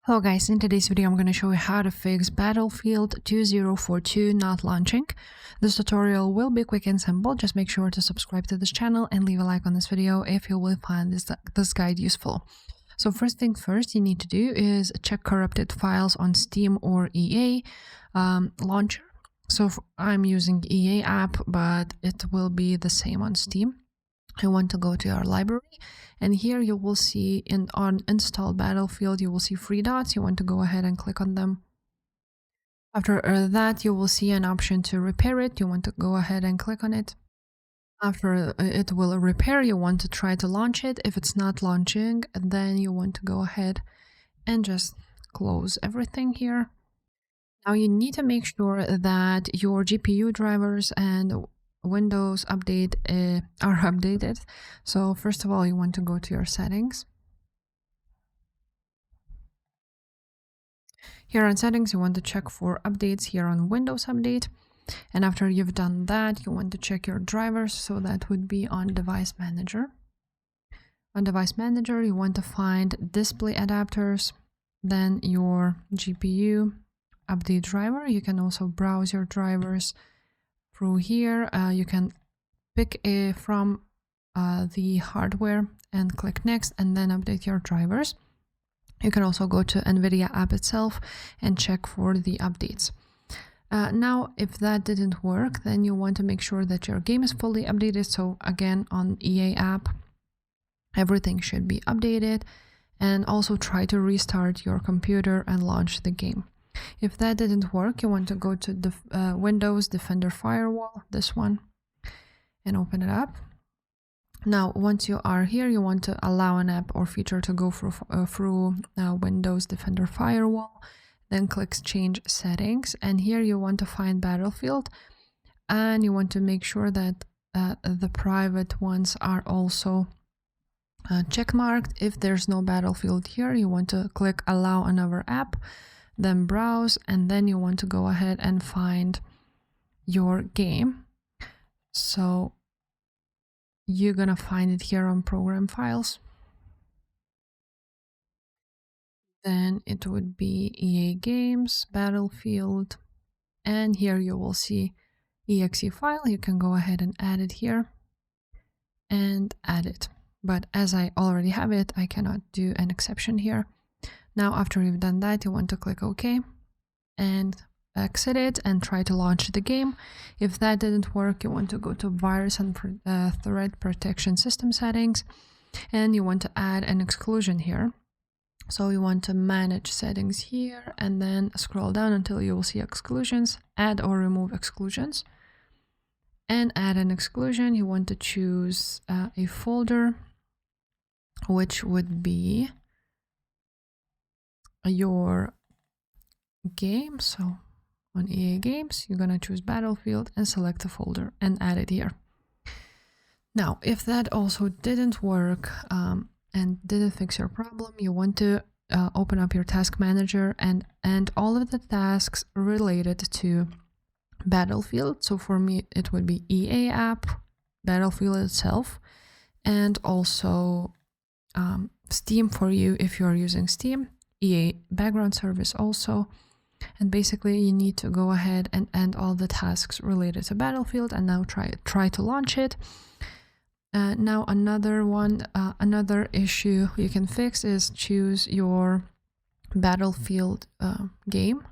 Hello guys, in today's video I'm going to show you how to fix Battlefield 2042 not launching. This tutorial will be quick and simple. Just make sure to subscribe to this channel and leave a like on this video if you will find this guide useful. So first thing first you need to do is check corrupted files on Steam or EA launcher. So I'm using EA app, but it will be the same on Steam. You want to go to your library, and here you will see on install Battlefield you will see three dots. You want to go ahead and click on them. After that you will see an option to repair it. You want to go ahead and click on it. After it will repair, you want to try to launch it. If it's not launching, then you want to go ahead and just close everything here. Now you need to make sure that your GPU drivers and Windows update are updated. So first of all you want to go to your settings. Here on settings you want to check for updates here on Windows Update, and after you've done that you want to check your drivers. So that would be on Device Manager. On Device Manager you want to find display adapters, then your GPU update driver. You can also browse your drivers through here. You can pick from the hardware and click next and then update your drivers. You can also go to NVIDIA app itself and check for the updates. Now if that didn't work, then you want to make sure that your game is fully updated. So again, on EA app everything should be updated, and also try to restart your computer and launch the game. If that didn't work, you want to go to the Windows Defender Firewall, this one, and open it up. Now once you are here you want to allow an app or feature to go through Windows Defender Firewall, then click Change Settings, and here you want to find Battlefield, and you want to make sure that the private ones are also checkmarked. If there's no Battlefield here, you want to click Allow Another App, then browse, and then you want to go ahead and find your game. So you're gonna find it here on Program Files. Then it would be EA Games, Battlefield, and here you will see exe file. You can go ahead and add it here and add it. But as I already have it, I cannot do an exception here. Now after you've done that, you want to click OK and exit it and try to launch the game. If that didn't work, you want to go to Virus and Threat Protection System Settings, and you want to add an exclusion here. So you want to manage settings here and then scroll down until you will see exclusions, add or remove exclusions, and add an exclusion. You want to choose a folder, which would be your game. So on EA Games you're gonna choose Battlefield and select a folder and add it here. Now if that also didn't work and didn't fix your problem, you want to open up your task manager and all of the tasks related to Battlefield. So for me it would be EA app, Battlefield itself, and also Steam for you if you're using Steam, EA background service also. And basically you need to go ahead and end all the tasks related to Battlefield and now try to launch it. Now another issue you can fix is choose your Battlefield game,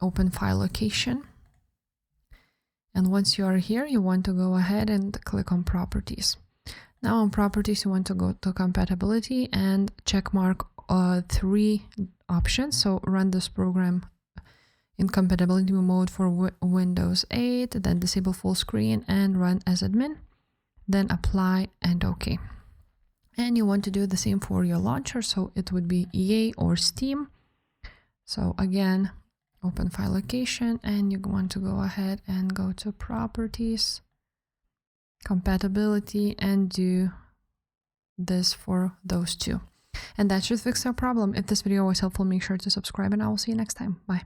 open file location, and once you are here you want to go ahead and click on properties. Now on properties you want to go to compatibility and check mark three options. So run this program in compatibility mode for Windows 8, then disable full screen and run as admin, then apply and OK. And you want to do the same for your launcher, so it would be EA or Steam. So again, open file location and you want to go ahead and go to properties, compatibility, and do this for those two. And that should fix our problem. If this video was helpful, make sure to subscribe and I will see you next time. Bye.